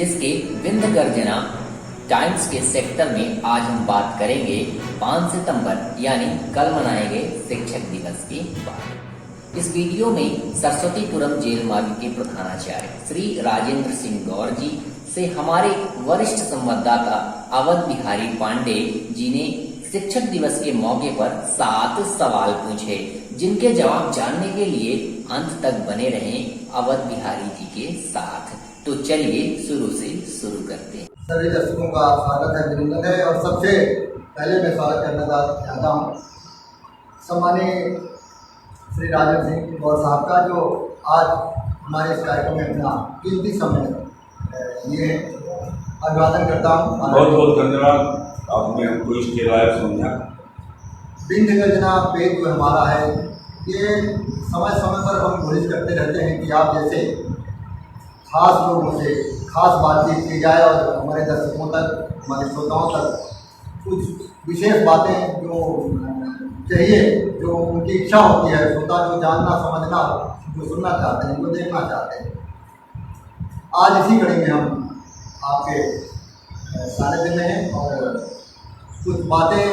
जिसके विंध्य गर्जना टाइम्स के सेक्टर में आज हम बात करेंगे 5 सितंबर यानी कल मनाए गए शिक्षक दिवस के बारे में। इस वीडियो में सरस्वतीपुरम जेल मार्ग के प्रधानाचार्य श्री राजेंद्र सिंह गौर जी से हमारे वरिष्ठ संवाददाता अवध बिहारी पांडे जी ने शिक्षक दिवस के मौके पर 7 सवाल पूछे, जिनके जवाब जानने के लिए अंत तक बने रहें अवध बिहारी जी के साथ। तो चलिए शुरू करते हैं। सभी दर्शकों का स्वागत है, अभिनंदन है। और सबसे पहले मैं स्वागत करना चाहता हूँ सम्मानीय श्री राजेंद्र सिंह गौर साहब का, जो आज हमारे इस कार्यक्रम में अपना कीमती समय ये अभिवादन करता हूँ। बहुत बहुत धन्यवाद, आपने हमको इसके लायक समझा। विंध्य गर्जना पेज जो हमारा है, ये समय समय पर हम कोशिश करते रहते हैं कि आप जैसे खास लोगों से खास बातचीत की जाए और हमारे दर्शकों तक, हमारे श्रोताओं तक कुछ विशेष बातें जो चाहिए, जो उनकी इच्छा होती है, श्रोता जो जानना समझना, जो सुनना चाहते हैं, जो देखना चाहते हैं। आज इसी कड़ी में हम आपके सानिध्य में हैं और कुछ बातें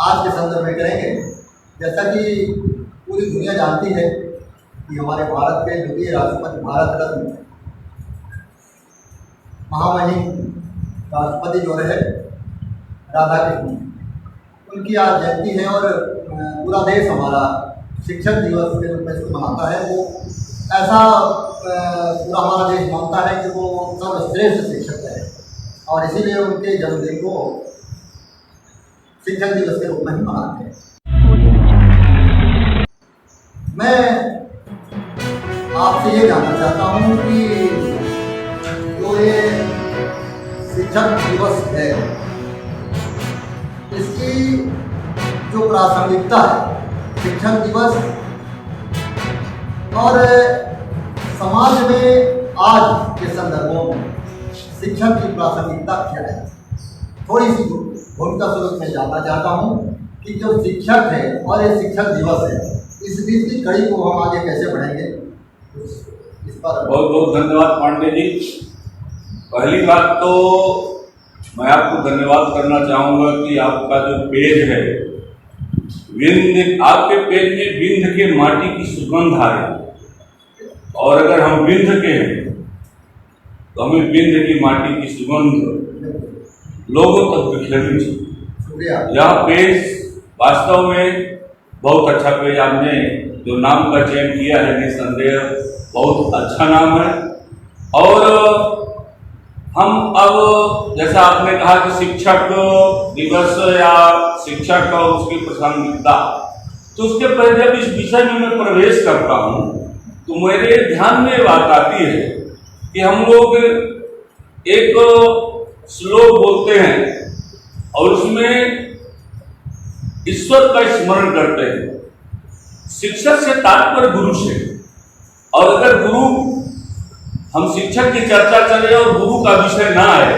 आज के संदर्भ में करेंगे। जैसा कि पूरी दुनिया जानती है कि हमारे भारत के द्वितीय राष्ट्रपति, भारत रत्न महामहिम राष्ट्रपति जो रहे राधाकृष्ण, उनकी आज जयंती है और पूरा देश हमारा शिक्षक दिवस के रूप में इसको मनाता है। वो ऐसा पूरा हमारा देश मानता है कि वो सर्वश्रेष्ठ शिक्षक है और इसीलिए उनके जन्मदिन को शिक्षक दिवस के रूप में ही मनाते हैं। मैं आपसे ये जानना चाहता हूँ कि जो ये शिक्षक दिवस है, इसकी जो प्रासंगिकता है, शिक्षक दिवस और समाज में आज के संदर्भों में शिक्षक की प्रासंगिकता क्या है, थोड़ी सी भूमिका स्वरूप में जानना चाहता हूँ कि जो शिक्षक है और ये शिक्षक दिवस है, इस बीच की कड़ी को हम आगे कैसे बढ़ेंगे, इस पर बहुत बहुत धन्यवाद पांडे जी। पहली बात तो मैं आपको धन्यवाद करना चाहूँगा कि आपका जो पेज है विंध्य, आपके पेज में विंध्य के माटी की सुगंध आ रही है और अगर हम विंध्य के हैं तो हमें विंध्य की माटी की सुगंध लोगों तक बिखेरनी चाहिए। यह पेज वास्तव में बहुत अच्छा पेज, आपने जो नाम का चयन किया है निसंदेह बहुत अच्छा नाम है। और हम अब जैसा आपने कहा कि शिक्षक दिवस या शिक्षक और उसकी प्रासंगिकता, तो उसके पहले जब इस विषय में मैं प्रवेश करता हूँ तो मेरे ध्यान में बात आती है कि हम लोग एक श्लोक बोलते हैं और उसमें ईश्वर का स्मरण करते हैं। शिक्षक से तात्पर्य गुरु से, और अगर गुरु, हम शिक्षक की चर्चा चले और गुरु का विषय ना आए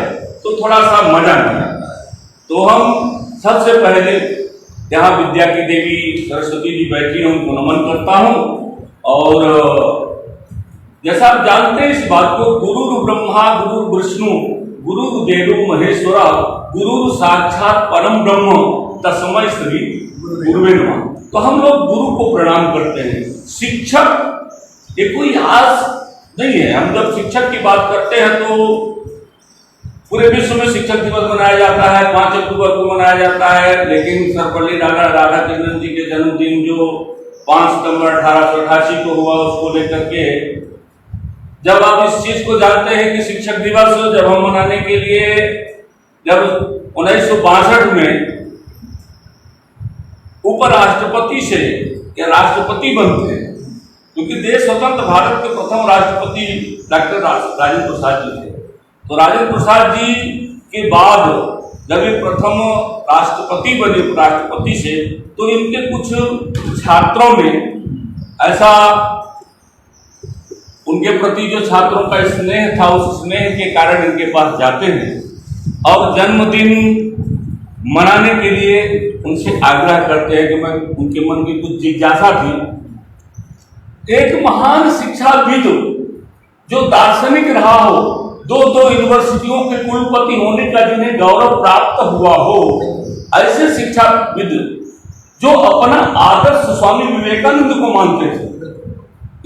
तो थोड़ा सा मजा नहीं आता है। तो हम सबसे पहले जहाँ विद्या की देवी सरस्वती जी बैठी हैं उनको नमन करता हूँ। और जैसा आप जानते हैं इस बात को, गुरु ब्रह्मा गुरु विष्णु गुरु देवो महेश्वरा गुरु साक्षात परम ब्रह्म तस्मै श्री गुरुवे नमः। तो हम लोग गुरु को प्रणाम करते हैं। शिक्षक ये कोई आज नहीं है। हम जब शिक्षक की बात करते हैं तो पूरे विश्व में शिक्षक दिवस मनाया जाता है, 5 अक्टूबर को मनाया जाता है, लेकिन सर्वपल्ली राधाकृष्णन जी के जन्मदिन जो 5 सितंबर 1888 को हुआ, उसको लेकर के जब आप इस चीज को जानते हैं कि शिक्षक दिवस जब हम मनाने के लिए, जब 1962 में उपराष्ट्रपति से या राष्ट्रपति बनते हैं, क्योंकि देश स्वतंत्र भारत के प्रथम राष्ट्रपति डॉक्टर राजेंद्र प्रसाद जी थे। तो राजेंद्र प्रसाद जी के बाद जब ये प्रथम राष्ट्रपति बने उपराष्ट्रपति से, तो इनके कुछ छात्रों ने ऐसा, उनके प्रति जो छात्रों का स्नेह था, उस स्नेह के कारण इनके पास जाते हैं और जन्मदिन मनाने के लिए उनसे आग्रह करते हैं कि मैं, उनके मन की कुछ जिज्ञासा थी। एक महान शिक्षाविद जो दार्शनिक रहा हो, दो यूनिवर्सिटियों के कुलपति होने का जिन्हें गौरव प्राप्त हुआ हो, ऐसे शिक्षाविद जो अपना आदर्श स्वामी विवेकानंद को मानते थे।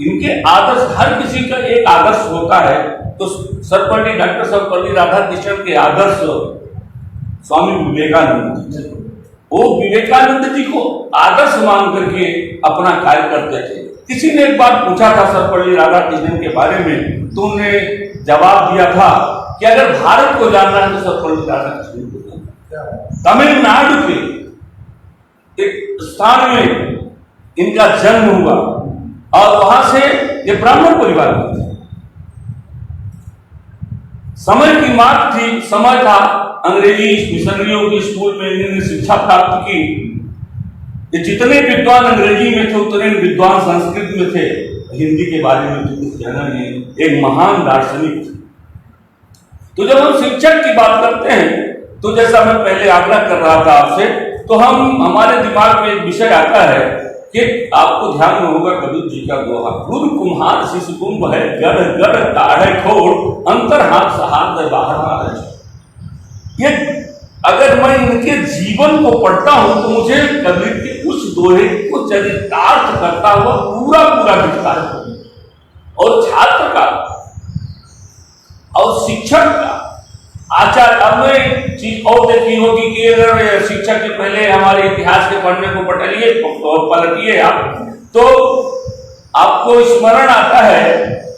इनके आदर्श, हर किसी का एक आदर्श होता है, तो डॉक्टर सर्वपल्ली राधाकृष्णन के आदर्श स्वामी विवेकानंद थे। वो विवेकानंद जी को आदर्श मान करके अपना कार्य करते थे। किसी ने एक बार पूछा था सर्वपल्ली राधाकृष्णन के बारे में, तो उन्होंने जवाब दिया था कि अगर भारत को जानना है तो सर्वपल्ली राधाकृष्णन को जानना। तमिलनाडु के एक स्थान में इनका जन्म हुआ और वहां से ये ब्राह्मण परिवार में थे। समय की मांग थी, समय था, अंग्रेजी मिशनरियों के स्कूल में इन्होंने शिक्षा प्राप्त की। ये जितने विद्वान अंग्रेजी में थे उतने विद्वान संस्कृत में थे, हिंदी के बारे में तो कुछ कहना नहीं, एक महान दार्शनिक थे। तो जब हम शिक्षक की बात करते हैं, तो जैसा मैं पहले आग्रह कर रहा था आपसे, तो हमारे दिमाग में एक विषय आता है कि आपको ध्यान में होगा कबीर जी का दोहा, गुरु कुम्हार शिष्य कुंभ है, गढ़ गढ़ काढ़े खोड़, अंतर हाथ सहार दे बाहर मारे। ये अगर मैं इनके जीवन को पढ़ता हूं तो मुझे कबीर के कुछ दोहे को चरितार्थ करता हुआ पूरा दिखता है। और छात्र का और शिक्षक का आचार्य, अब मैं चीज और देखी होगी कि अगर शिक्षक के पहले हमारे इतिहास के पढ़ने को पलटिए आप, तो आपको स्मरण आता है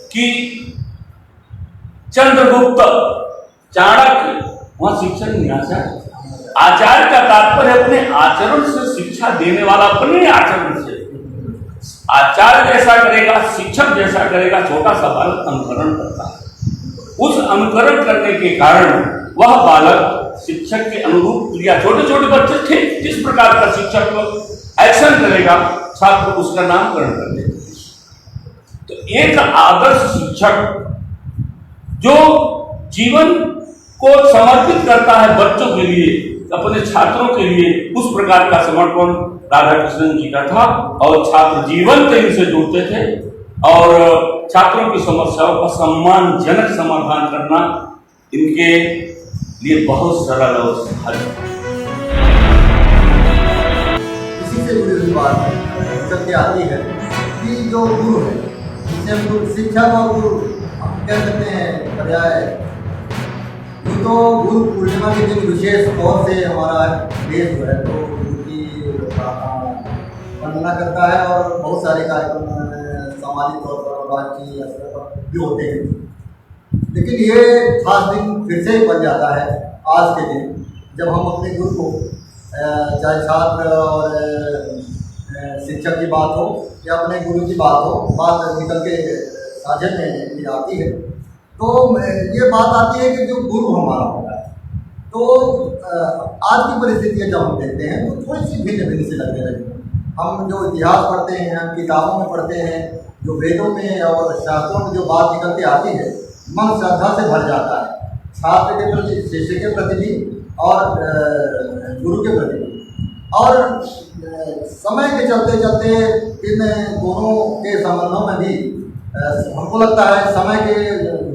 कि चंद्रगुप्त, चाणक्य, वहां शिक्षक नहीं आचार्य। आचार्य का तात्पर्य अपने आचरण से शिक्षा देने वाला, अपने आचरण से। आचार्य जैसा करेगा, शिक्षक जैसा करेगा, छोटा सा बालक अनुकरण करता है। उस अनुकरण करने के कारण वह बालक शिक्षक के अनुरूप क्रिया, छोटे छोटे बच्चे थे, जिस प्रकार का शिक्षक एक्शन करेगा छात्र उसका नामकरण कर देगा। तो एक आदर्श शिक्षक जो जीवन को समर्पित करता है बच्चों के लिए, अपने छात्रों के लिए, उस प्रकार का समर्पण राधाकृष्णन जी का था। और छात्र जीवन से इनसे जुड़ते थे और छात्रों की समस्याओं का सम्मानजनक समाधान करना इनके लिए बहुत सरल और सहज। इसी से जुड़ी हुई बात करके आती है कि जो गुरु है, जिसे हम गुरु, शिक्षक और गुरु हम कह सकते हैं पर्याय। तो गुरु पूर्णिमा के दिन विशेष तौर से हमारा देश जो है तो उनकी वंदना करता है और बहुत सारे कार्यक्रम सामाजिक तौर पर बातचीत स्तर पर भी होते हैं। लेकिन ये खास दिन फिर से बन जाता है आज के दिन, जब हम अपने गुरु को, चाहे छात्र और शिक्षक की बात हो या अपने गुरु की बात हो, बात निकल के साझे में आती है। तो ये बात आती है कि जो गुरु हमारा होता है, तो आज की परिस्थितियाँ जब हम देखते हैं तो थोड़ी सी भिन्न से लगने लगी। हम जो इतिहास पढ़ते हैं, हम किताबों में पढ़ते हैं, जो वेदों में और शास्त्रों में जो बात निकल के आती है, मन श्रद्धा से भर जाता है, छात्र के प्रति, शिष्य के प्रति भी और गुरु के प्रति भी। और समय के चलते चलते इन दोनों के संबंधों में भी हमको लगता है समय के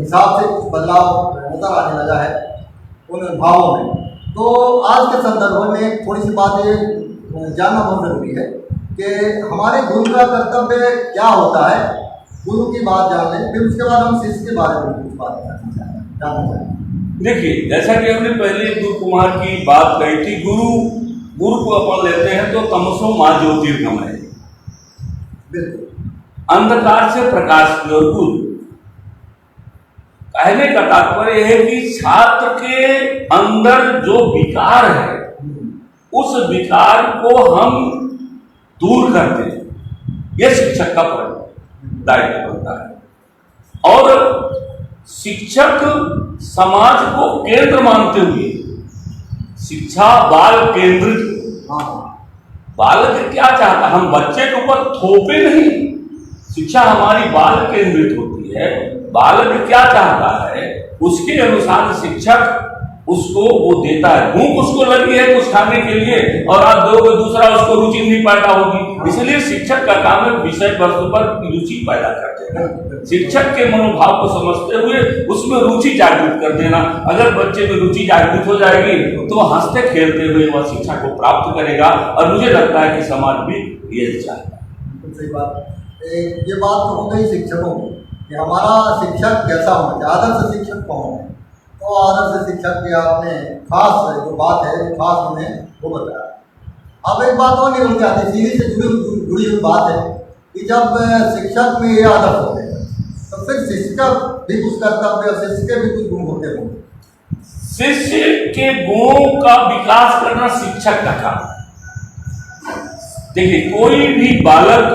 हिसाब से कुछ बदलाव नजर आने लगा है उन भावों में। तो आज के संदर्भ में थोड़ी सी बात ये जानना बहुत जरूरी है कि हमारे गुरु का कर्तव्य क्या होता है। गुरु की बात जान लें, फिर उसके बाद हम शिष्य के बारे में कुछ बात जानना चाहेंगे। देखिए, जैसा कि हमने पहले गुरु कुमार की बात कही थी, गुरु को अपन लेते हैं तो तमसो मां ज्योतिर्गमय, बिल्कुल अंधकार से प्रकाश की ओर गुरु। कहने का तात्पर्य है कि छात्र के अंदर जो विकार है, उस विकार को हम दूर करते हैं, यह शिक्षक का दायित्व बनता है। और शिक्षक समाज को केंद्र मानते हुए, शिक्षा बाल केंद्रित, बालक क्या चाहता, हम बच्चे के ऊपर थोपे नहीं, शिक्षा हमारी बाल केंद्रित होती है। बालक क्या चाहता है उसके अनुसार शिक्षक उसको वो देता है। भूख उसको लगी है कुछ खाने के लिए और आप दोगे दूसरा, उसको रुचि नहीं पैदा होगी। इसलिए शिक्षक का काम है विषय वस्तु पर रुचि पैदा कर देना, शिक्षक के मनोभाव को समझते हुए उसमें रुचि जागृत कर देना। अगर बच्चे में रुचि जागृत हो जाएगी तो हंसते खेलते हुए वह शिक्षा को प्राप्त करेगा और मुझे लगता है कि समाज भी ये चाहेगा। सही बात। ये बात तो हो गई शिक्षकों की कि हमारा शिक्षक कैसा होना चाहिए, आदर्श शिक्षक कौन है। तो आदर्श शिक्षक की आपने खास जो बात है खास उन्हें वो बताया। अब एक बात और निकल के आती है, सीधी से जुड़ी हुई बात है कि जब शिक्षक में ये आदत होते हैं तो फिर शिक्षक भी कुछ कर्तव्य और शिष्य के भी कुछ गुण होते होंगे। शिष्य के गुणों का विकास करना शिक्षक का काम। देखिए, कोई भी बालक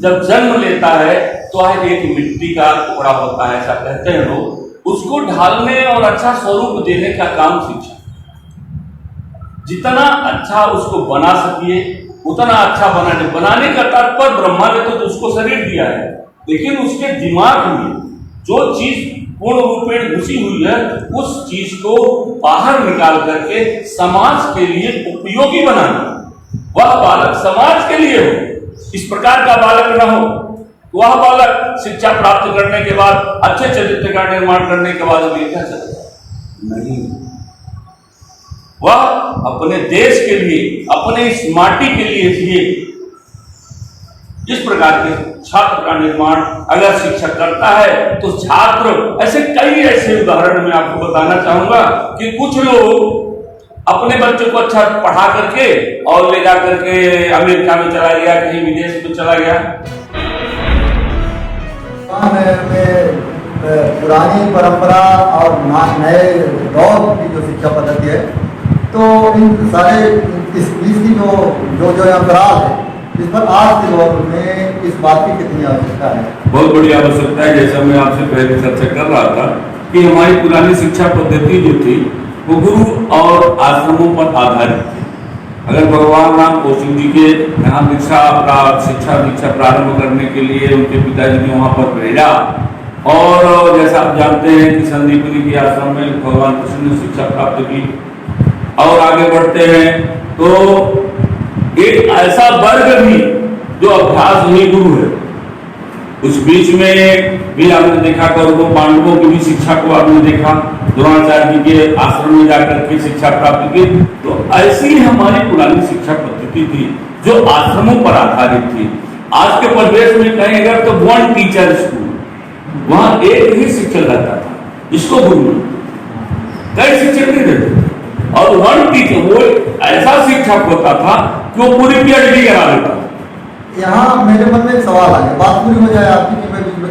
जब जन्म लेता है तो एक मिट्टी का टुकड़ा होता है, ऐसा कहते हैं लोग। उसको ढालने और अच्छा स्वरूप देने का काम शिक्षक। जितना अच्छा उसको बना सकिए उतना अच्छा बनाने का तात्पर्य ब्रह्मा ने तो उसको शरीर दिया है, लेकिन उसके दिमाग में जो चीज पूर्ण रूपेण घुसी हुई है उस चीज को बाहर निकाल करके समाज के लिए उपयोगी बनाना। वह बालक समाज के लिए हो, इस प्रकार का बालक न हो। वह बालक शिक्षा प्राप्त करने के बाद अच्छे चरित्र का निर्माण करने के बाद अभी क्या चलेगा? नहीं, वह अपने देश के लिए, अपने इस माटी के लिए जिए। इस प्रकार के छात्र का निर्माण अगर शिक्षक करता है तो छात्र, ऐसे कई ऐसे उदाहरण मैं आपको बताना चाहूंगा कि कुछ लोग अपने बच्चों को अच्छा पढ़ा करके और ले जा करके अमेरिका में चला गया, कहीं विदेश में चला गया। पुरानी परंपरा और नए दौर की जो शिक्षा पद्धति है, तो इन सारे इसकी जो अंतराल है, इस पर आज के दौर में इस बात की कितनी आवश्यकता है? बहुत बड़ी आवश्यकता है। जैसा मैं आपसे पहले चर्चा कर रहा था कि हमारी पुरानी शिक्षा पद्धति जो थी वो गुरु और आश्रमों पर आधारित थी। अगर भगवान राम कोशिक जी के यहाँ शिक्षा दीक्षा प्रारंभ करने के लिए उनके पिताजी ने वहाँ पर भेजा, और जैसा आप जानते हैं कि संदीपनी के आश्रम में भगवान कृष्ण ने शिक्षा प्राप्त की। और आगे बढ़ते हैं तो एक ऐसा वर्ग भी जो अभ्यास नहीं गुरु है, उस बीच में भी आपने देखा कौरवों पांडवों की भी शिक्षा को आपने देखा, द्रोणाचार्य जी के आश्रम में जाकर के शिक्षा प्राप्त की। तो ऐसी हमारी पुरानी शिक्षा पद्धति थी जो आश्रमों पर आधारित थी। आज के परिवेश में कहें अगर तो वन टीचर स्कूल, वहां एक ही शिक्षक रहता था, इसको गुरु, कई शिक्षक नहीं रहते थे। और वन टीचर वो ऐसा शिक्षक होता था कि वो पूरी पीएचडी करा देता। यहाँ मेरे मन में एक सवाल आ गया, बात पूरी हो जाए आपकी कि मैं बीच में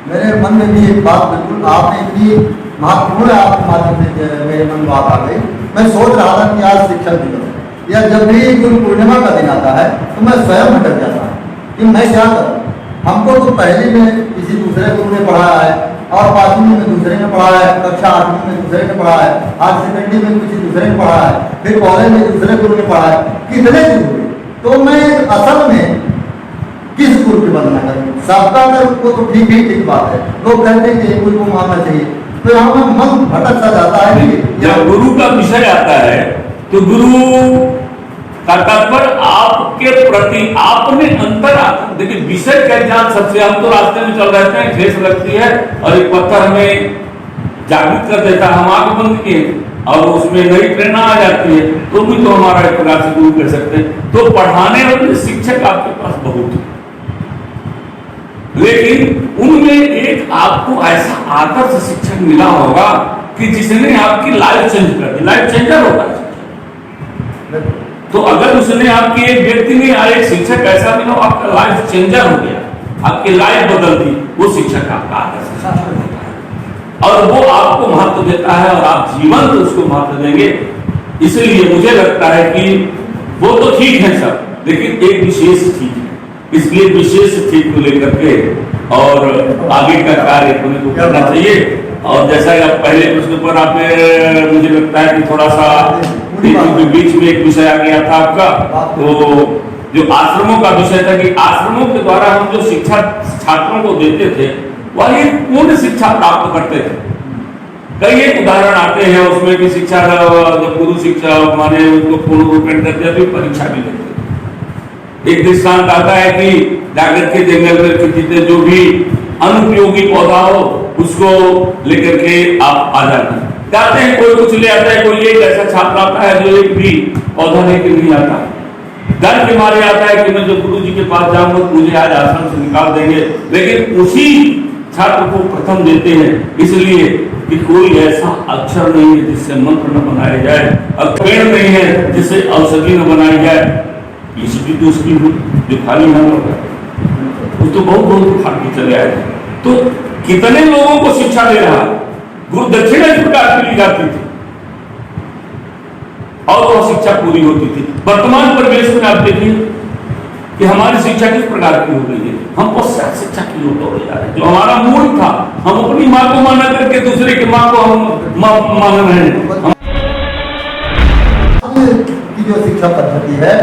मेरे मन में भी एक बात बिल्कुल आपने इतनी महत्वपूर्ण आपके माध्यम से मेरे मन में बात आ गई। मैं सोच रहा था कि आज शिक्षक दिवस या जब भी गुरु पूर्णिमा का दिन आता है तो मैं स्वयं भटक जाता हूँ कि मैं क्या करूँ। हमको तो पहले में किसी दूसरे गुरु ने पढ़ाया है और 5वीं में दूसरे ने पढ़ाया है, कक्षा 8वीं में दूसरे ने पढ़ाया है, आज सेकेंडरी में किसी दूसरे ने पढ़ाया है, फिर कॉलेज में दूसरे गुरु ने पढ़ाया है, कितने गुरु। तो मैं असल में किस गुरु की वंदना करूँ? सबका अगर उसको तो ठीक बात है, लोग कहते हैं कि एक गुरु को मानना चाहिए, तो यहाँ में मन भटक सा जाता है कि जब गुरु का विषय आता है तो गुरु का तात्पर्य आपके प्रति आपने अंतर आता। देखिए, विषय का ज्ञान सबसे, हम तो रास्ते में चल रहे हैं, ठेस लगती है और एक पत्थर हमें जागृत कर देता है, हम आंख बंद किए और उसमें नई प्रेरणा आ जाती है, तो भी तो हमारा एक प्रकार से गुरु कर सकते हैं। तो पढ़ाने वाले शिक्षक आपके पास बहुत है, लेकिन उनमें एक आपको ऐसा आदर्श शिक्षक मिला होगा कि जिसने आपकी लाइफ चेंज कर दी, लाइफ चेंजर होगा। तो अगर उसने आपकी एक व्यक्ति ने एक शिक्षक ऐसा मिला आपका लाइफ चेंजर हो गया, आपकी लाइफ बदल दी, वो शिक्षक आपका आदर्श शिक्षक होता है और वो आपको महत्व देता है और आप जीवन तो उसको महत्व देंगे। इसलिए मुझे लगता है कि वो तो ठीक है सब, लेकिन एक विशेष ठीक है, इसलिए विशेष ठीक को लेकर के और आगे का कार्य अपने को करना चाहिए। और जैसा कि आप पहले प्रश्न पर आपने, मुझे लगता है कि थोड़ा सा बीच में एक विषय आ गया था आपका, तो जो आश्रमों का विषय था कि आश्रमों के द्वारा हम जो शिक्षा छात्रों को देते थे वह एक पूर्ण शिक्षा प्राप्त करते थे। कई एक उदाहरण आते हैं उसमें कि शिक्षा जब गुरु शिक्षा माने उसको पूर्ण रूपेण करते हैं परीक्षा भी लेते हैं। एक दृष्टांत आता है कि जागृत के जंगल में जितने जो भी अनुपयोगी पौधा हो उसको लेकर के आप आ जाते हैं। कोई कुछ ले आता है, कोई एक ऐसा छात्र आता है जो एक भी पौधा लेकर नहीं आता, डर के मारे आता है कि मैं जब गुरु जी के पास जाऊंगा मुझे आज आश्रम से निकाल देंगे। लेकिन उसी छात्र को प्रथम देते हैं इसलिए कि कोई ऐसा अक्षर नहीं है जिससे मंत्र न बनाया जाए, और पेड़ नहीं है जिससे औषधि न बनाई जाए। ये स्थिति तो उसकी हुई जो खाली हाथ होगा वो तो बहुत बहुत खा के चले आए। तो कितने लोगों को शिक्षा दे रहा है, गुरु दक्षिणा इस प्रकार की ली जाती थी और वह शिक्षा पूरी होती थी। वर्तमान परिवेश में आप देखिए कि हमारी शिक्षा किस प्रकार की हो गई है। हम पश्चात शिक्षा की ओर दौड़े जा रहे हैं। जो हमारा मूल था हम अपनी माँ को माना करके दूसरे की माँ को हम मान रहे हैं। की जो शिक्षा पद्धति है,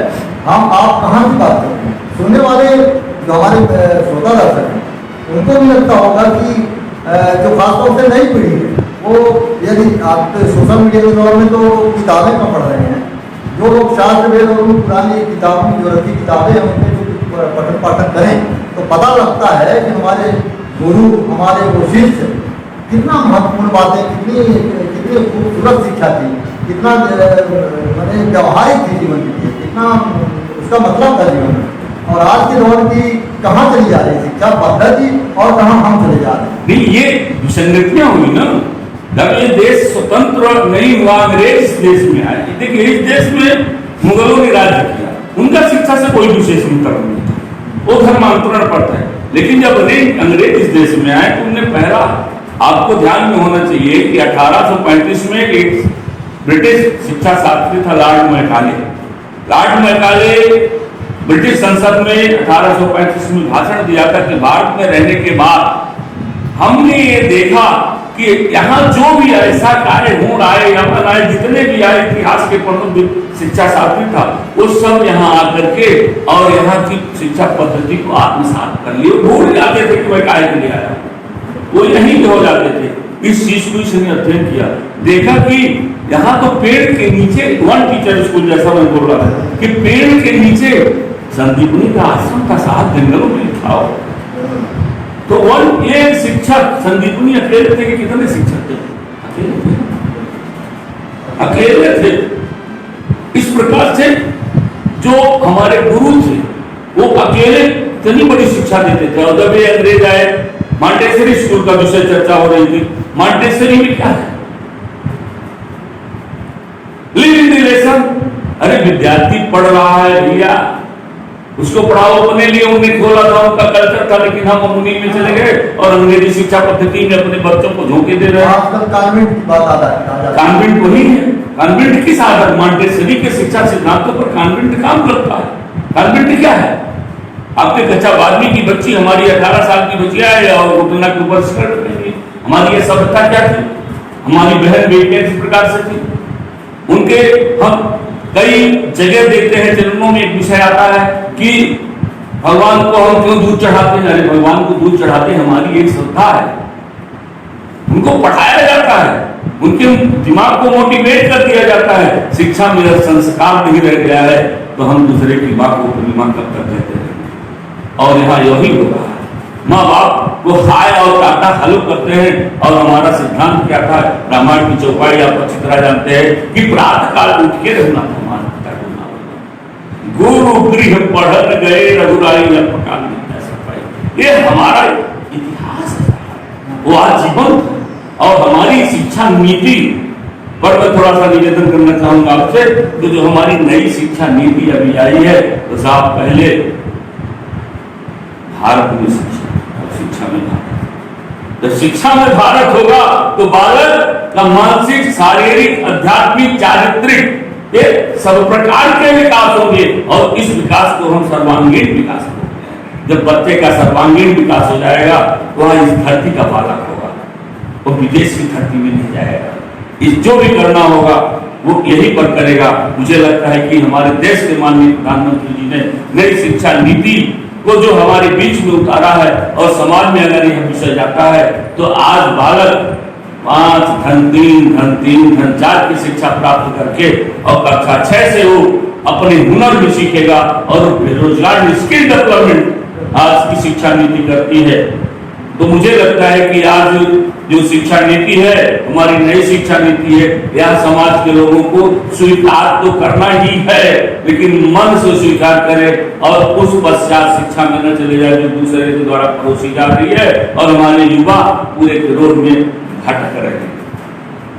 हम आप कहाँ की बात करते हैं, सुनने वाले जो हमारे श्रोता दर्शक हैं उनको भी लगता होगा कि जो खासतौर से नई पीढ़ी है वो, यदि आप सोशल मीडिया के दौर में तो किताबें का पढ़ रहे हैं, जो लोग शास्त्र वेद और पुरानी किताबों जो रखी किताबें हैं उनमें जो पठन पाठन करें तो पता लगता है कि हमारे गुरु, हमारे वो शिष्य कितना महत्वपूर्ण बातें, कितनी खूबसूरत शिक्षा थी, कितना मैंने व्यवहारिक थी जीवन के लिए, कितना उसका मतलब था जीवन में। और आज के दौर की कहाँ चली जा रही शिक्षा पद्धति और कहाँ हम चले जा रहे हैं। नहीं, ये विसंगतियां हुई ना। जब ये देश स्वतंत्र नहीं हुआ, अंग्रेज इस देश में आए। देखिए इस देश में मुगलों ने राज्य किया, उनका शिक्षा से कोई विशेष अंतर नहीं था, वो धर्मांतरण पड़ता है। लेकिन जब अंग्रेज इस देश में आए तो उन्हें पहला, आपको ध्यान में होना चाहिए कि 1835 में एक ब्रिटिश शिक्षा शास्त्री था Lord Macaulay. Lord Macaulay British संसद में 1835 में भाषण दिया था कि भारत में रहने के बाद हमने ये देखा कि यहाँ जो भी ऐसा कार्य होड़ आए, यमन आए, जितने भी आए, इतिहास के प्रमुख शिक्षा शास्त्री था वो सब यहाँ आकर के और यहाँ की शिक्षा पद्धति को आत्मसात कर लिए। भूल जाते थे कि वह काय के लिए आया, वो यहीं के हो जाते थे। इस चीज को इसने अध्ययन किया, देखा कि यहाँ तो पेड़ के नीचे, वन टीचर स्कूल जैसा मैं बोल रहा था कि पेड़ के नीचे संदीपनी का आश्रम था, साथ जंगलों में लिखा हो। तो वन ये शिक्षक संदीपनी अकेले थे कि कितने शिक्षक थे? अकेले थे। इस प्रकार से जो हमारे गुरु थे वो अकेले इतनी बड़ी शिक्षा देते थे। और जब ये अंग्रेज आए, मॉन्टेसरी स्कूल का विषय चर्चा हो रही थी। मॉन्टेसरी में क्या है? Live in relation. अरे विद्यार्थी पढ़ रहा है भैया, उसको पढ़ाओ। अपने लिए उन्होंने खोला था, उनका कल्चर था, लेकिन हम उन्हीं में चले गए और अंग्रेजी शिक्षा पद्धति में अपने बच्चों को धोखे दे रहे हैं। आजकल कॉन्वेंट की बात आता है। कॉन्वेंट वही है। कॉन्वेंट किस आधार? मॉन्टेसरी के शिक्षा सिद्धांतों पर कॉन्वेंट काम करता है। कॉन्वेंट क्या है? आपके कच्चा बारहवीं की बच्ची हमारी 18 साल की बच्चियां है और घुटना के ऊपर स्कर्ट पहनी। हमारी यह सभ्यता क्या थी? हमारी बहन बेटियां इस प्रकार से थी। उनके हम कई जगह देखते हैं, चरणों में एक विषय आता है कि भगवान को हम क्यों दूध चढ़ाते हैं। अरे भगवान को दूध चढ़ाते हमारी एक श्रद्धा है। उनको पढ़ाया जाता है, उनके दिमाग को मोटिवेट कर दिया जाता है। शिक्षा में संस्कार नहीं रह गया है तो हम दूसरे की माँ को अपनी माँ कब तक कहते हैं। और यहाँ यही हो रहा है, माँ बाप वो खाए और काटा हलो करते हैं। और हमारा सिद्धांत क्या था? रामायण की चौपाई आप अच्छी तरह जानते हैं कि प्रातः काल उठ के रहना था। हमारा गुरु गृह पढ़न गए रघुराई ये हमारा इतिहास है, वो आजीवन। और हमारी शिक्षा नीति पर मैं थोड़ा सा निवेदन करना चाहूंगा आपसे। तो जो हमारी नई शिक्षा नीति अभी आई है तो साहब पहले भारत में शिक्षा में भारत, जब शिक्षा में भारत होगा तो बालक का मानसिक, शारीरिक, आध्यात्मिक, चारित्रिक ये सब प्रकार के विकास होंगे। और इस विकास को हम सर्वांगीण विकास बोलते हैं। जब बच्चे का सर्वांगीण विकास हो जाएगा वह इस धरती का बालक होगा, वो विदेश की धरती में नहीं जाएगा। इस जो भी करना होगा वो यही पर करेगा। मुझे लगता है कि हमारे देश के माननीय प्रधानमंत्री जी ने नई शिक्षा नीति को जो हमारे बीच में उतारा है और समाज में अगर यह विषय जाता है तो आज बालक 5 धन 3 धन 3 धन 4 की शिक्षा प्राप्त करके और कक्षा 6 से वो अपने हुनर भी सीखेगा और बेरोजगार स्किल डेवलपमेंट आज की शिक्षा नीति करती है। तो मुझे लगता है कि आज जो शिक्षा नीति है, हमारी नई शिक्षा नीति है, यह समाज के लोगों को स्वीकार तो करना ही है, लेकिन मन से स्वीकार करे और उस पश्चात शिक्षा में न चले जाए जो दूसरे के द्वारा परोसी जा रही है और हमारे युवा पूरे रोड में भटक रहे हैं।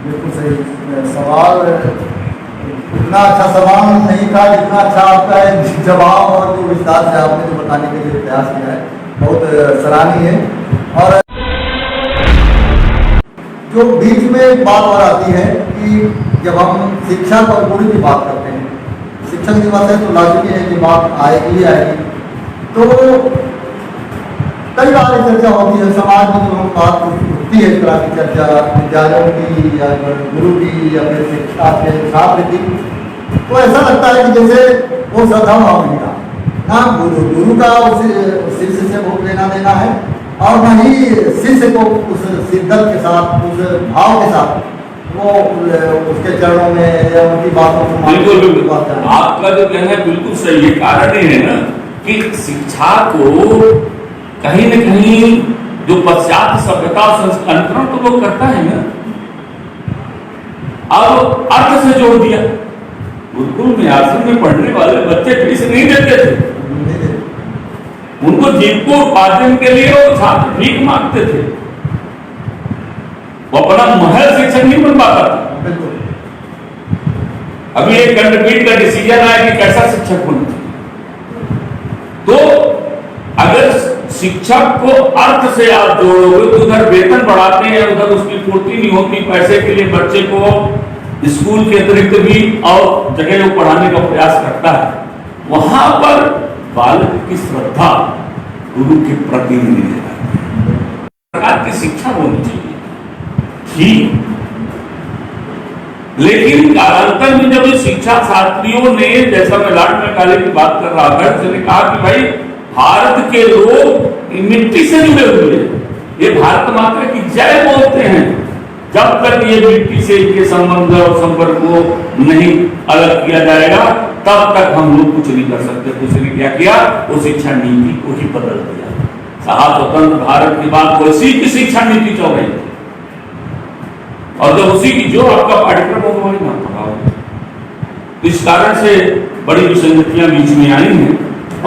बिल्कुल सही सवाल, इतना अच्छा सवाल नहीं था जितना अच्छा आपका है जवाब और जो विस्तार से आपने जो बताने के लिए प्रयास किया है, बहुत सराहनीय है। और जो बीच में बात और आती है कि जब हम शिक्षा और गुरु की बात करते हैं, शिक्षक दिवस है तो लाजमी है कि बात आएगी ही आएगी। तो कई बार चर्चा होती है समाज में, जो हम बात उठती है इस तरह की चर्चा विद्यालयों की या गुरु की या फिर शिक्षा के छात्र की, तो ऐसा लगता है कि जैसे वो श्रद्धा भाव नहीं था ना, गुरु का उस शिष्य से बहुत लेना देना है और न ही शिष्य को उस शिद्दत के साथ, उस भाव के साथ वो उसके चरणों में या उनकी बातों को बिल्कुल आपका जो कहना है बिल्कुल सही है। कारण ये है ना कि शिक्षा को कहीं न कहीं जो पश्चात सभ्यता अनुकरण तो लोग करता है ना, अब अर्थ से जोड़ दिया। गुरुकुल में आश्रम में पढ़ने वाले बच्चे फीस नहीं देते थे, उनको जीविकोपार्जन के लिए वो छात्र भीख मांगते थे, वो अपना महल शिक्षक नहीं बन पाता था। अभी एक खंडपीठ का डिसीजन आया कि कैसा शिक्षक होना चाहिए। तो अगर शिक्षक को अर्थ से आप जोड़ोगे तो उधर वेतन बढ़ाते हैं, उधर उसकी पूर्ति नहीं होती, पैसे के लिए बच्चे को स्कूल के अतिरिक्त भी और जगह वो पढ़ाने का प्रयास करता है, वहां पर बालक की श्रद्धा गुरु के प्रति नहीं रहती। प्रकार की शिक्षा होनी चाहिए ठीक, लेकिन कालांतर में जब शिक्षा शास्त्रियों ने, जैसा मैं लॉर्ड मैकाले की बात कर रहा था, उसने कहा कि भाई भारत के लोग मिट्टी से जुड़े हुए हैं, ये भारत माता की जय बोलते हैं। जब तक ये मिट्टी से इनके संबंध और संपर्क को नहीं अलग किया जाएगा तब तक हम लोग कुछ नहीं कर सकते। कुछ ने क्या किया, वो शिक्षा नीति को ही बदल दिया। साहब स्वतंत्र भारत की बात वैसी की शिक्षा नीति चल रही थी और जब उसी की जो आपका पाठ्यक्रम होगा वही ना पढ़ाओ। इस कारण से बड़ी विसंगतियां बीच में आई हैं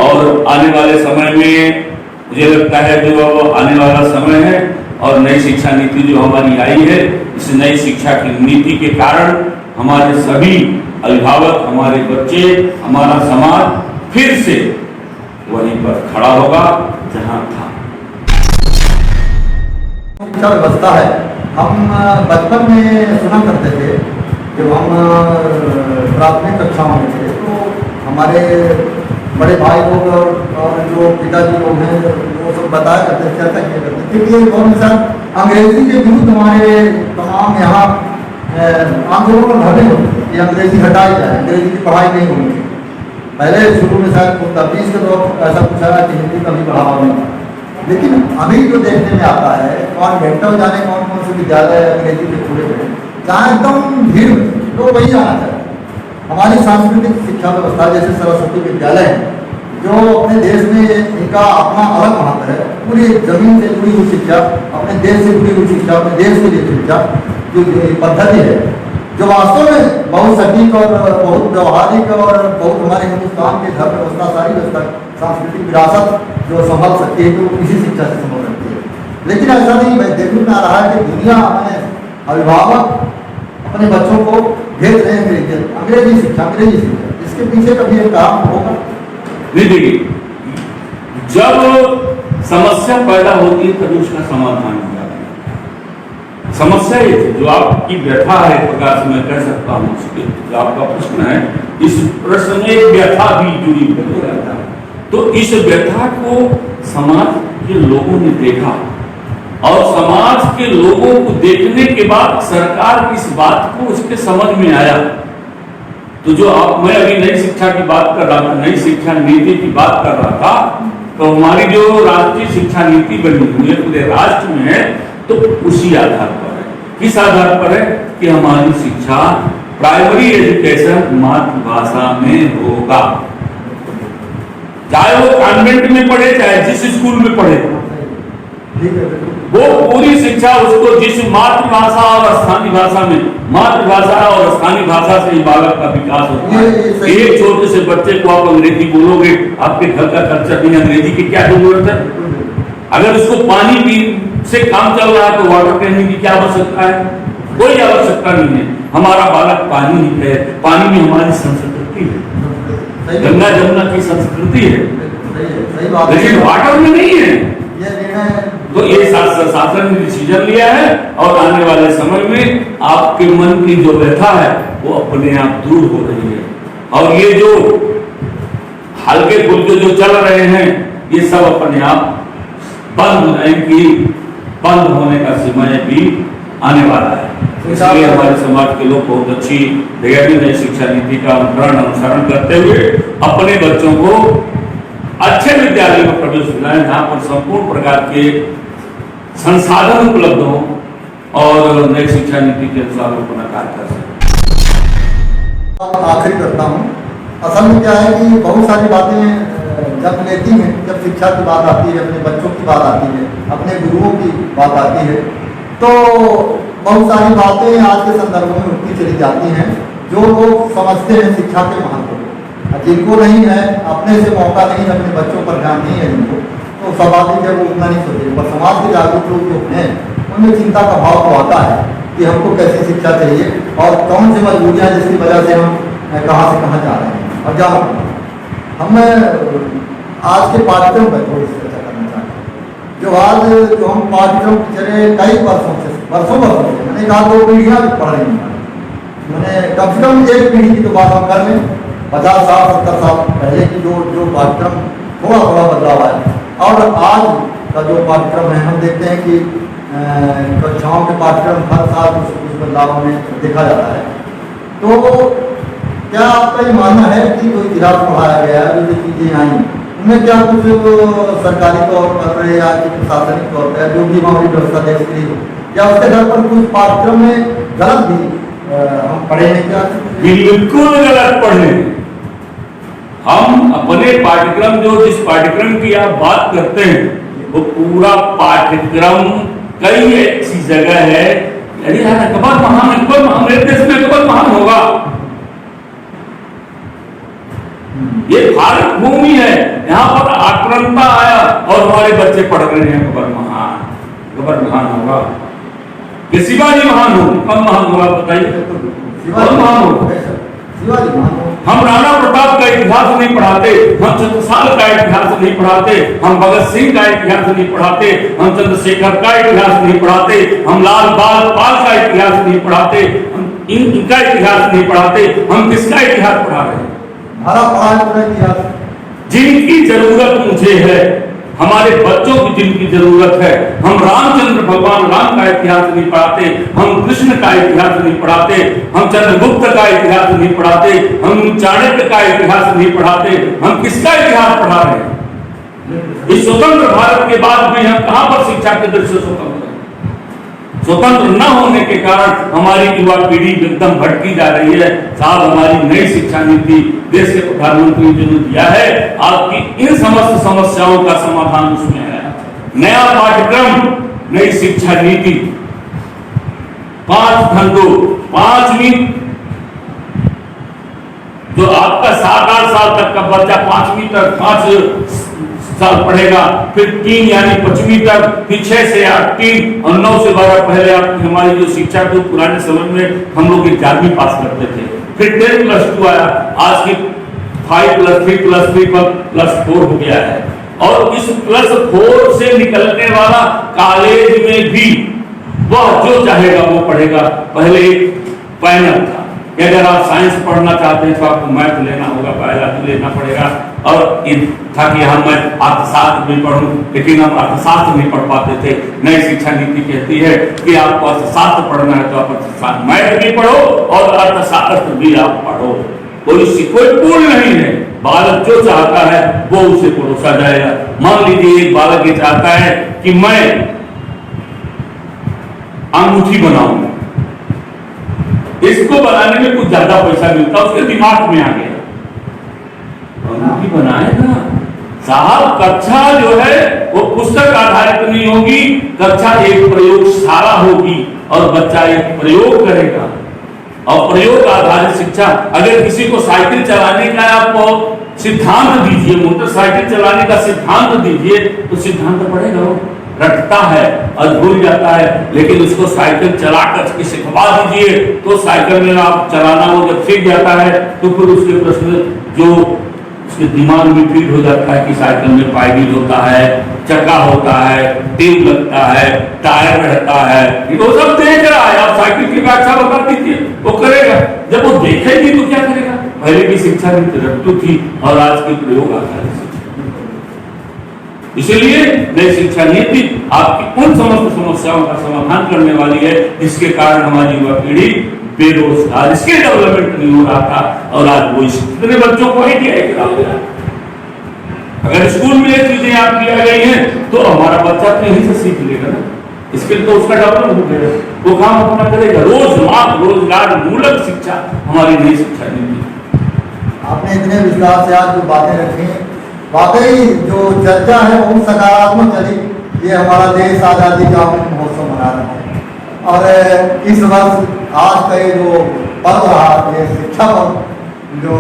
और आने वाले समय में मुझे लगता है जो आने वाला समय है और नई शिक्षा नीति जो हमारी आई है, इस नई शिक्षा की नीति के कारण हमारे सभी अभिभावक, हमारे बच्चे, हमारा समाज फिर से वहीं पर खड़ा होगा जहां था। शिक्षा व्यवस्था है, हम बचपन में सुना करते थे, जब हम प्राथमिक कक्षाओं में थे तो हमारे बड़े भाई लोग और जो पिताजी लोग हैं वो सब बताया करते थे, चर्चा किया करते थे कि बहुत सारा अंग्रेजी के विरुद्ध हमारे तमाम यहाँ आंदोलन धरने होते थे कि अंग्रेजी हटाई जाए, अंग्रेजी की पढ़ाई नहीं होनी चाहिए। पहले शुरू में शायद 1930 के दौर ऐसा कुछ आया कि हिंदी का भी बढ़ावा नहीं था, लेकिन अभी जो देखने में आता है कॉन्वेंटों जाने कौन कौन से विद्यालय अंग्रेजी के खुले हुए, जहाँ एकदम भीड़ में लोग वही जाना चाहते हैं। हमारी सांस्कृतिक शिक्षा व्यवस्था जैसे सरस्वती विद्यालय है जो अपने देश में इनका अपना अलग महत्व है, पूरी जमीन से जुड़ी हुई शिक्षा, अपने देश से जुड़ी हुई शिक्षा, अपने देश के लिए शिक्षा जो पद्धति है जो वास्तव में बहुत सटीक और बहुत व्यवहारिक और बहुत हमारे हिंदुस्तान के धर्म व्यवस्था, सारी व्यवस्था, सांस्कृतिक विरासत जो संभल सकती है तो इसी शिक्षा से संभल सकती है। लेकिन ऐसा नहीं, मैं देखने में आ रहा है कि दुनिया में अभिभावक अपने बच्चों को भेज रहे हैं अंग्रेजी शिक्षा। इसके पीछे कभी एक काम होगा नहीं। देखिए, जब समस्या पैदा होती है तभी उसका समाधान हो जाता है। समस्या ये थी, जो आपकी व्यथा है, एक प्रकार से मैं कह सकता हूँ, जो आपका प्रश्न है, इस प्रश्न में एक व्यथा भी जुड़ी हुई रहता है। तो इस व्यथा को समाज के लोगों ने देखा और समाज के लोगों को देखने के बाद सरकार इस बात को उसके समझ में आया। तो जो मैं अभी नई शिक्षा की बात कर रहा था, नई शिक्षा नीति की बात कर रहा था, तो हमारी जो राष्ट्रीय शिक्षा नीति बनी हुई है पूरे राष्ट्र में, तो उसी आधार पर है। किस आधार पर है कि हमारी शिक्षा प्राइमरी एजुकेशन मातृभाषा में होगा, चाहे वो कॉन्वेंट में पढ़े चाहे जिस स्कूल में पढ़े, वो पूरी शिक्षा उसको जिस मातृभाषा और स्थानीय भाषा में, मातृभाषा और स्थानीय भाषा से ही बालक का विकास होता है। एक छोटे से बच्चे को आप अंग्रेजी बोलोगे, आपके घर का खर्चा नहीं, अंग्रेजी की क्या जरूरत है? अगर उसको पानी भी से काम चल रहा है तो वाटर कहने की क्या आवश्यकता है? कोई आवश्यकता नहीं है। हमारा बालक पानी ही है, पानी में हमारी संस्कृति है, गंगा जमुना की संस्कृति है, लेकिन वाटर में नहीं है। तो ये शासन ने डिसीजन लिया है और आने वाले समय में आपके मन की जो व्यथा है वो अपने आप दूर हो रही है। और ये जो हल्के फुल्के जो चल रहे हैं ये सब अपने आप बंद हो जाएंगी, बंद होने का समय भी आने वाला है। इसलिए हमारे समाज के लोग बहुत अच्छी नई शिक्षा नीति का अनुसरण करते हुए अपने बच्चों को अच्छे विद्यालय में प्रवेश दिलाएं, जहाँ पर संपूर्ण प्रकार के संसाधन उपलब्ध हो और नई शिक्षा नीति के अनुसार अपना कार्य कर सकें। आखिरी करता हूँ। असल में क्या है कि बहुत सारी बातें जब लेती हैं, जब शिक्षा की बात आती है, अपने बच्चों की बात आती है, अपने गुरुओं की बात आती है, तो बहुत सारी बातें आज के संदर्भ में उठती चली जाती हैं जो लोग समझते हैं शिक्षा के महत्व को। जिनको नहीं है, अपने से मौका नहीं, अपने बच्चों पर ध्यान नहीं है जिनको, तो स्वाभाविक है वो उतना नहीं सोचेंगे। पर समाज के जागरूक लोग जो हैं उनमें चिंता का भाव तो आता है कि हमको कैसी शिक्षा चाहिए और कौन सी मजबूरियाँ जिसकी वजह से हम कहाँ से कहाँ जा रहे हैं। और जहाँ हम आज के पाठ्यक्रम पर थोड़ी सी चर्चा करना चाहते हैं। जो हम पाठ्यक्रम पिछले कई वर्षों से मैंने कहा 2 पीढ़ियाँ पढ़ रही हैं, मैंने कम से कम एक पीढ़ी की तो बात हम कर लें। 50 साल 70 साल पहले की जो पाठ्यक्रम थोड़ा बदलाव है और आज का जो पाठ्यक्रम है हम देखते हैं कि कक्षाओं के पाठ्यक्रम हर साल कुछ बदलाव में देखा जाता है। तो क्या आपका ये मानना है कि जो इतिहास पढ़ाया गया है, जो चीज़ें आई उनमें क्या कुछ सरकारी तौर पर या प्रशासनिक तौर पर जो भी हमारी व्यवस्था देश के लिए या उसके घर पर कुछ पाठ्यक्रम में गलत भी हम पढ़े हैं क्या? बिल्कुल गलत पढ़े। हम अपने पाठ्यक्रम जिस पाठ्यक्रम की आप बात करते हैं वो पूरा पाठ्यक्रम कई ऐसी जगह है, अरे यार अकबर महान, मेरे देश में अकबर महान होगा। ये भारत भूमि है, यहाँ पर आक्रांता आया और हमारे बच्चे पढ़ रहे हैं अकबर महान होगा। कि शिवाजी महान हो, कब महान होगा बताइए? महान हो शिवाजी महान हो। हम राणा प्रताप का इतिहास नहीं पढ़ाते, हम छत्रसाल का इतिहास नहीं पढ़ाते, हम भगत सिंह का इतिहास नहीं पढ़ाते, हम चंद्रशेखर का इतिहास नहीं पढ़ाते, हम लाल बाल पाल का इतिहास नहीं पढ़ाते, हम इनका इतिहास नहीं पढ़ाते। हम किसका इतिहास पढ़ा रहे हैं? इतिहास। जिनकी जरूरत मुझे है, हमारे बच्चों की जिनकी जरूरत है, हम रामचंद्र भगवान राम का इतिहास नहीं पढ़ाते, हम कृष्ण का इतिहास नहीं पढ़ाते, हम चंद्रगुप्त का इतिहास नहीं पढ़ाते, हम चाणक्य का इतिहास नहीं पढ़ाते। हम किसका इतिहास पढ़ा रहे हैं? इस स्वतंत्र भारत के बाद भी हम कहां पर शिक्षा के दृष्टि से स्वतंत्र न होने के कारण हमारी युवा पीढ़ी एकदम भटकी जा रही है। साहब, हमारी नई शिक्षा नीति देश के प्रधानमंत्री जी ने दिया है, आपकी इन समस्त समस्याओं का समाधान उसमें है। नया पाठ्यक्रम, नई शिक्षा नीति, 5 खंडों, 5वीं जो आपका 7-8 साल तक का बच्चा 5वीं तक 5 साल पढ़ेगा, फिर 3 यानी 5वीं तक, फिर 6 से 8 3 और 9 से 12 पहले आपकी हमारी जो शिक्षा तो पुराने समय में हम लोग 11वीं पास करते थे, फिर 10+2 आया, आज की 5+3+3 +4 हो गया है। और इस +4 से निकलने वाला कॉलेज में भी वह जो चाहेगा वो पढ़ेगा। पहले एक पैनल था कि अगर आप साइंस पढ़ना चाहते हैं तो आपको मैथ लेना होगा, बायोलॉजी लेना पड़ेगा, और था कि हम मैं अर्थशास्त्र भी पढ़ूं, लेकिन हम अर्थशास्त्र नहीं पढ़ पाते थे। नई शिक्षा नीति कहती है कि आपको अर्थशास्त्र पढ़ना है तो आप अर्थशास्त्र मैथ भी पढ़ो और अर्थशास्त्र भी आप पढ़ो। कोई पूर्ण नहीं है, बालक जो चाहता है वो उसे परोसा जाएगा। मान लीजिए एक बालक ये चाहता है कि मैं अंगूठी बनाऊं, इसको बनाने में कुछ ज्यादा पैसा मिलता, उसके दिमाग में आ गया बनाए ना साहब। कक्षा जो है वो पुस्तक आधारित नहीं होगी, कक्षा एक प्रयोगशाला होगी और बच्चा एक प्रयोग करेगा। और प्रयोग आधारित शिक्षा, अगर किसी को साइकिल चलाने का आप सिद्धांत दीजिए, मोटरसाइकिल चलाने का सिद्धांत दीजिए, तो सिद्धांत पढ़ेगा वो, रटता है और भूल जाता है। लेकिन उसको साइकिल चला कर सिखवा दीजिए तो साइकिल में आप चलाना वो जब सीख जाता है तो फिर उसके प्रश्न जो उसके दिमाग में फीड हो जाता है कि साइकिल में पाइपिंग होता है, चक्का होता है, ट्यूब लगता है, टायर रहता है, ये तो सब देख रहा है। आप साइकिल की व्याख्या बता दीजिए, वो करेगा। जब वो देखेगी तो क्या करेगा? पहले की शिक्षा नीति रट्टू थी और आज के प्रयोग आधारित शिक्षा। इसीलिए नई शिक्षा नीति आपकी उन समस्त समस्याओं का समाधान करने वाली है जिसके कारण हमारी युवा पीढ़ी बेरोजगार, इसके डेवलपमेंट नहीं हो रहा था और आज वो कितने बच्चों को है। अगर स्कूल में ये चीजें याद किया गई हैं तो हमारा बच्चा तो यहीं से सीख लेगा ना, इसके लिए तो उसका डेवलपमेंट हो गया, वो काम अपना करेगा। रोजगार मूलक शिक्षा हमारी नई शिक्षा नीति। आपने इतने विस्तार से आज जो बातें रखी, वाकई जो चर्चा है वो सकारात्मक चली। ये हमारा देश आज़ादी का महोत्सव मना रहा है और इस वर्ष आज का ये जो पर्व रहा, ये शिक्षा पर्व, जो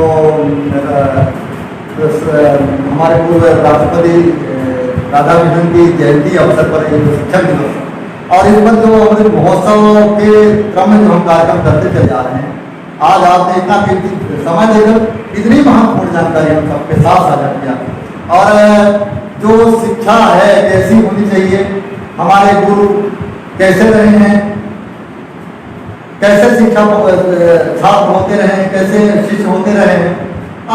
हमारे पूर्व राष्ट्रपति राधाकृष्णन की जयंती अवसर पर ये जो शिक्षक दिवस और इस पर जो अमृत महोत्सव के क्रम में जो हम कार्यक्रम करते चले जा रहे हैं, आज आपने इतना कीमती समय देकर इतनी महत्वपूर्ण जानकारी हम सबके साथ साझा किया। और जो शिक्षा है कैसी होनी चाहिए, हमारे गुरु कैसे रहे हैं, कैसे शिक्षा छात्र होते रहे, कैसे शिष्य होते रहे हैं,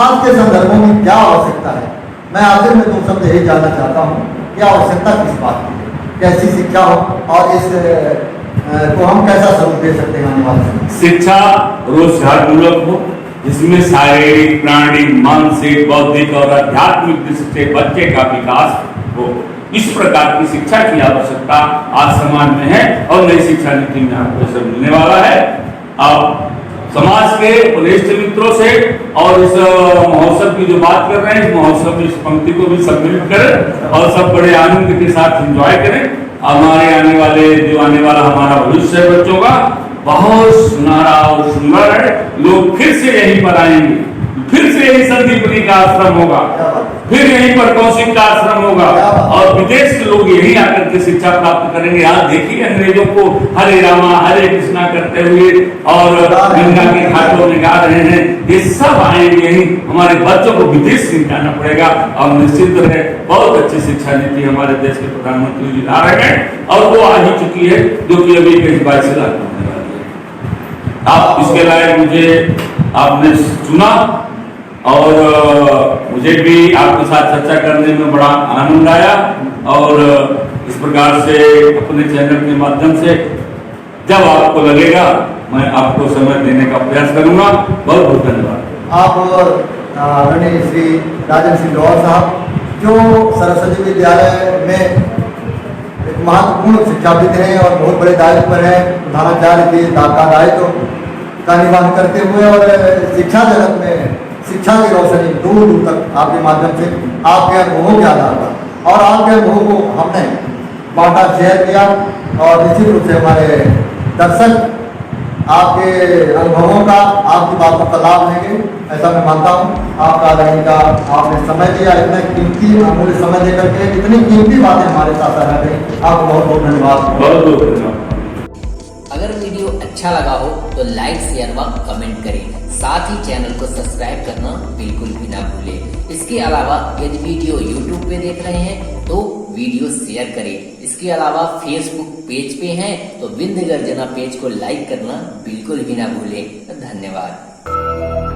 आज के संदर्भों में क्या आवश्यकता है। मैं आखिर में तुम सब यही जानना चाहता हूँ कि आवश्यकता किस बात की है, कैसी शिक्षा हो और इस को हम कैसा स्वरूप दे सकते हैं आने वाले समय। शिक्षा रोजगार मूलक हो, जिसमें शारीरिक, प्राणिक, मानसिक, बौद्धिक और आध्यात्मिक दृष्टि से बच्चे का विकास हो, इस प्रकार की शिक्षा की आवश्यकता आज समाज में है और नई शिक्षा नीति में आपको सब मिलने वाला है। आप समाज के वरिष्ठ मित्रों से और इस महोत्सव की जो बात कर रहे हैं, इस महोत्सव की इस पंक्ति को भी सम्मिलित करें और सब बड़े आनंद के साथ एंजॉय करें। हमारे आने वाला हमारा भविष्य है बच्चों का बहुत सुनहरा और सुंदर है। लोग फिर से यहीं पर आएंगे, फिर से यही संदीपनी का आश्रम होगा, फिर यहीं पर कौशिक का आश्रम होगा और विदेश के लोग यहीं आकर के शिक्षा प्राप्त करेंगे। आज देखिए अंग्रेजों को हरे रामा हरे कृष्णा करते हुए और गंगा के घाटों में गा रहे हैं, ये सब आएंगे यहीं। हमारे बच्चों को विदेश से जाना पड़ेगा और निश्चित है बहुत अच्छी शिक्षा नीति हमारे देश के प्रधानमंत्री जी ला रहे हैं और वो आ ही चुकी है, जो कि अभी 22 लाख होने वाली है। आप इसके लायक मुझे आपने चुना और मुझे भी आपके साथ चर्चा करने में बड़ा आनंद आया और इस प्रकार से अपने चैनल के माध्यम से जब आपको लगेगा मैं आपको समय देने का प्रयास करूंगा। बहुत बहुत धन्यवाद। आप आदरणीय श्री राजन सिंह गौर साहब, जो सरस्वती विद्यालय में एक महत्वपूर्ण शिक्षाविद हैं और बहुत बड़े दायित्व पर हैं, प्रधानाचार्य के दायित्व का निर्वहन करते हुए और शिक्षा जगत में शिक्षा की रोशनी दूर दूर तक आपके माध्यम से आपके अनुभवों के आधार पर और आपके अनुभवों को हमने बांटा, शेयर किया और निश्चित रूप से हमारे दर्शक आपके अनुभवों का, आपकी बातों का लाभ लेंगे, ऐसा मैं मानता हूँ। आपका रहने का आपने समय दिया, इतना कीमती अमूल्य समय देकर के इतनी कीमती बातें हमारे साथ साझा करें, आपको बहुत बहुत धन्यवाद। बहुत बहुत धन्यवाद। अगर वीडियो अच्छा लगा हो तो लाइक शेयर व कमेंट करें, साथ ही चैनल को सब्सक्राइब करना बिल्कुल भी ना भूलें। इसके अलावा यदि वीडियो YouTube पे देख रहे हैं तो वीडियो शेयर करें। इसके अलावा फेसबुक पेज पे हैं तो विंध्य गर्जना पेज को लाइक करना बिल्कुल भी ना भूलें। धन्यवाद।